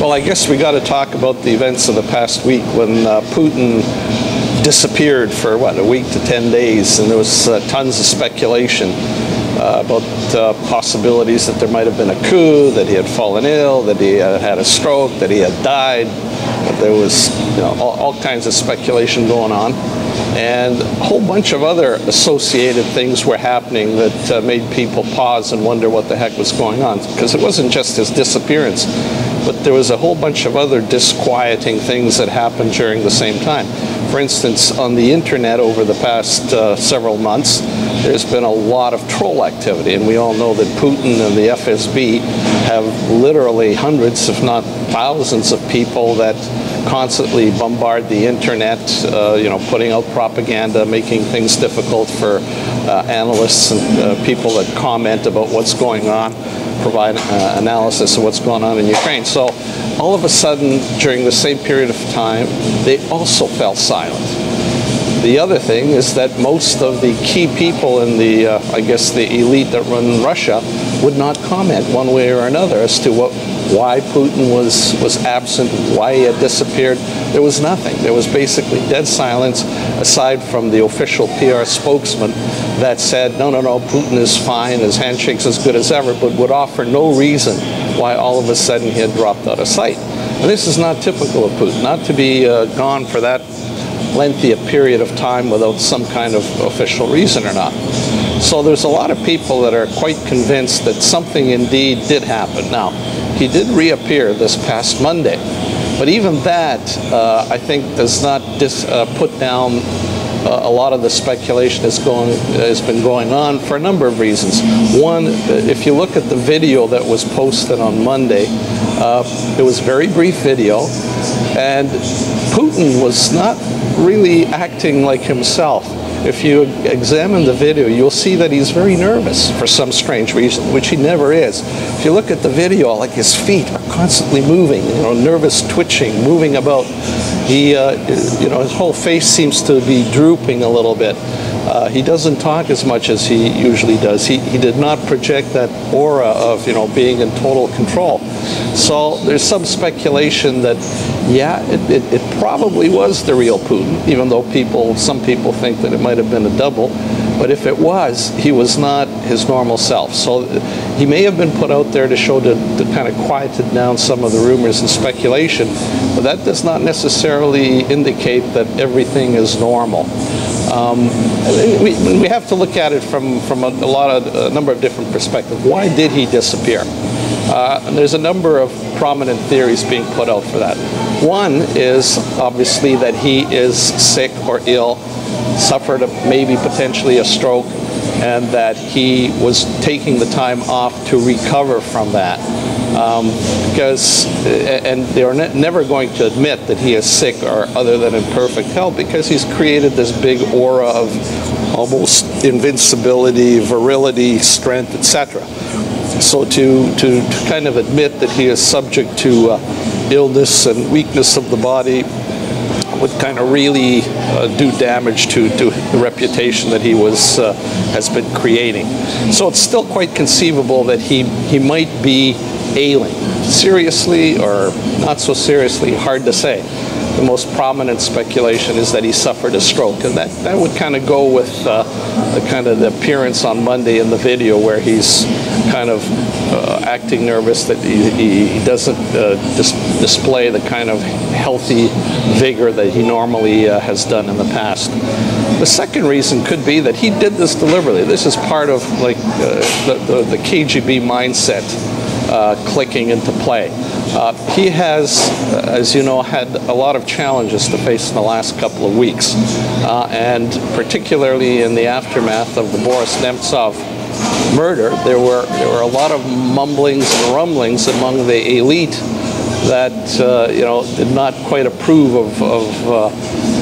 Well, I guess we got to talk about the events of the past week when Putin disappeared for, what, a week to 10 days, and there was tons of speculation about possibilities that there might have been a coup, that he had fallen ill, that he had a stroke, that he had died. But there was, all kinds of speculation going on. And a whole bunch of other associated things were happening that made people pause and wonder what the heck was going on. Because it wasn't just his disappearance, but there was a whole bunch of other disquieting things that happened during the same time. For instance, on the internet over the past several months, there's been a lot of troll activity. And we all know that Putin and the FSB have literally hundreds, if not thousands of people that constantly bombard the internet, putting out propaganda, making things difficult for analysts and people that comment about what's going on, provide analysis of what's going on in Ukraine. So all of a sudden, during the same period of time, they also fell silent. The other thing is that most of the key people in the, the elite that run Russia would not comment one way or another as to why Putin was absent, why he had disappeared. There was nothing. There was basically dead silence, aside from the official PR spokesman that said, no, Putin is fine, his handshake's as good as ever, but would offer no reason why all of a sudden he had dropped out of sight. And this is not typical of Putin, not to be gone for that lengthy a period of time without some kind of official reason or not. So there's a lot of people that are quite convinced that something indeed did happen. Now, he did reappear this past Monday, but even that, I think, does not put down a lot of the speculation has been going on for a number of reasons. One, if you look at the video that was posted on Monday, it was a very brief video, and Putin was not really acting like himself. If you examine the video, you'll see that he's very nervous for some strange reason, which he never is. If you look at the video, like his feet are constantly moving, nervous twitching, moving about. He, his whole face seems to be drooping a little bit. He doesn't talk as much as he usually does. He did not project that aura of, being in total control. So there's some speculation that, yeah, it probably was the real Putin, even though some people think that it might have been a double. But if it was, he was not his normal self. So he may have been put out there to show to kind of quieted down some of the rumors and speculation, but that does not necessarily indicate that everything is normal. We have to look at it from a number of different perspectives. Why did he disappear? And there's a number of prominent theories being put out for that. One is obviously that he is sick or ill, suffered maybe potentially a stroke, and that he was taking the time off to recover from that. And they're never going to admit that he is sick or other than in perfect health, because he's created this big aura of almost invincibility, virility, strength, etc. So to kind of admit that he is subject to illness and weakness of the body would kind of really do damage to the reputation that he has been creating. So it's still quite conceivable that he might be ailing, seriously or not so seriously, hard to say. The most prominent speculation is that he suffered a stroke, and that would kind of go with the appearance on Monday in the video where he's kind of acting nervous, that he doesn't display the kind of healthy vigor that he normally has done in the past. The second reason could be that he did this deliberately. This is part of the KGB mindset clicking into play. He has, as you know, had a lot of challenges to face in the last couple of weeks, and particularly in the aftermath of the Boris Nemtsov murder, there were a lot of mumblings and rumblings among the elite that did not quite approve of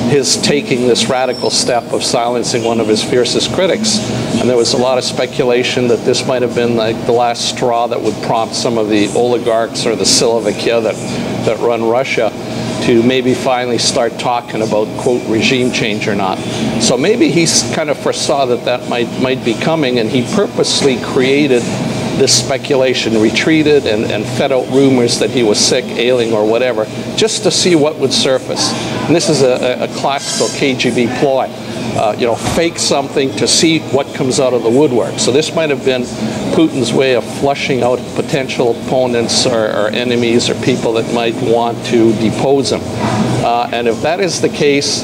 his taking this radical step of silencing one of his fiercest critics. And there was a lot of speculation that this might have been like the last straw that would prompt some of the oligarchs or the Silovakia that run Russia to maybe finally start talking about, quote, regime change or not. So maybe he kind of foresaw that might be coming, and he purposely created this speculation retreated and fed out rumors that he was sick, ailing, or whatever, just to see what would surface. And this is a classical KGB ploy. Fake something to see what comes out of the woodwork. So this might have been Putin's way of flushing out potential opponents or enemies or people that might want to depose him. And if that is the case,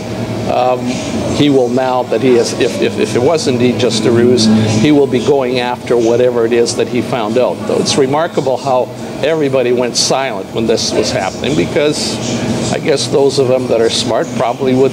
he will now, that he has, if it was indeed just a ruse, he will be going after whatever it is that he found out. Though it's remarkable how everybody went silent when this was happening, because I guess those of them that are smart probably would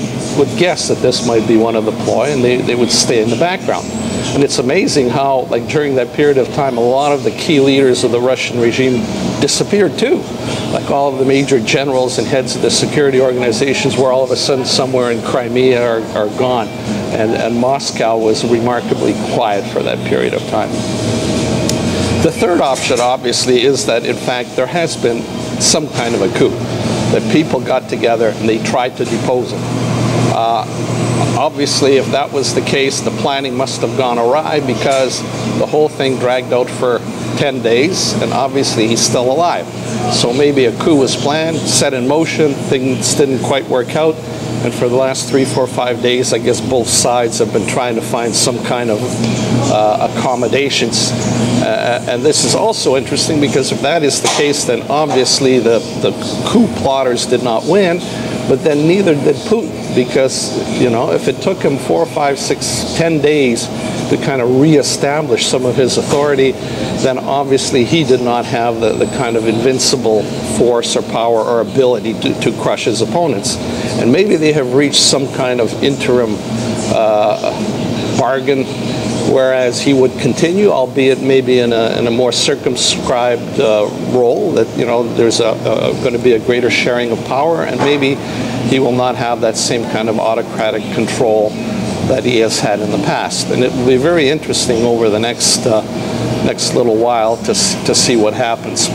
guess that this might be one of the ploy, and they would stay in the background. And it's amazing how, like, during that period of time, a lot of the key leaders of the Russian regime disappeared too. Like all of the major generals and heads of the security organizations were all of a sudden somewhere in Crimea or gone. And Moscow was remarkably quiet for that period of time. The third option, obviously, is that, in fact, there has been some kind of a coup, that people got together and they tried to depose him. Obviously, if that was the case, the planning must have gone awry, because the whole thing dragged out for 10 days, and obviously he's still alive. So maybe a coup was planned, set in motion, things didn't quite work out, and for the last 3, 4, 5 days, I guess both sides have been trying to find some kind of accommodations. And this is also interesting, because if that is the case, then obviously the coup plotters did not win, but then neither did Putin, because, if it took him 4, 5, 6, 10 days to kind of reestablish some of his authority, then obviously he did not have the kind of invincible force or power or ability to crush his opponents. And maybe they have reached some kind of interim bargain, whereas he would continue, albeit maybe in a more circumscribed role, that, there's going to be a greater sharing of power, and maybe he will not have that same kind of autocratic control that he has had in the past. And it will be very interesting over the next little while to see what happens.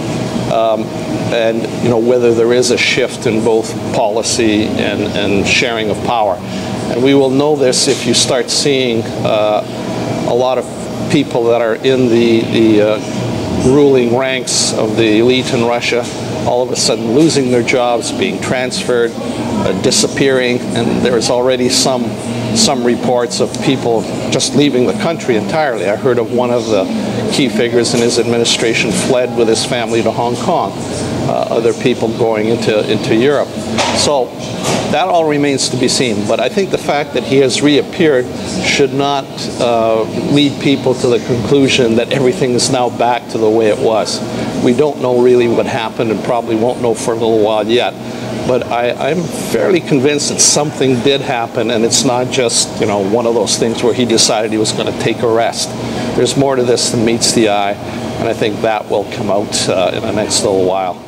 And whether there is a shift in both policy and sharing of power. And we will know this if you start seeing a lot of people that are in the ruling ranks of the elite in Russia all of a sudden losing their jobs, being transferred, disappearing, and there's already some reports of people just leaving the country entirely. I heard of one of the key figures in his administration fled with his family to Hong Kong. Other people going into Europe. So that all remains to be seen. But I think the fact that he has reappeared should not lead people to the conclusion that everything is now back to the way it was. We don't know really what happened, and probably won't know for a little while yet. But I'm fairly convinced that something did happen, and it's not just, one of those things where he decided he was going to take a rest. There's more to this than meets the eye, and I think that will come out in the next little while.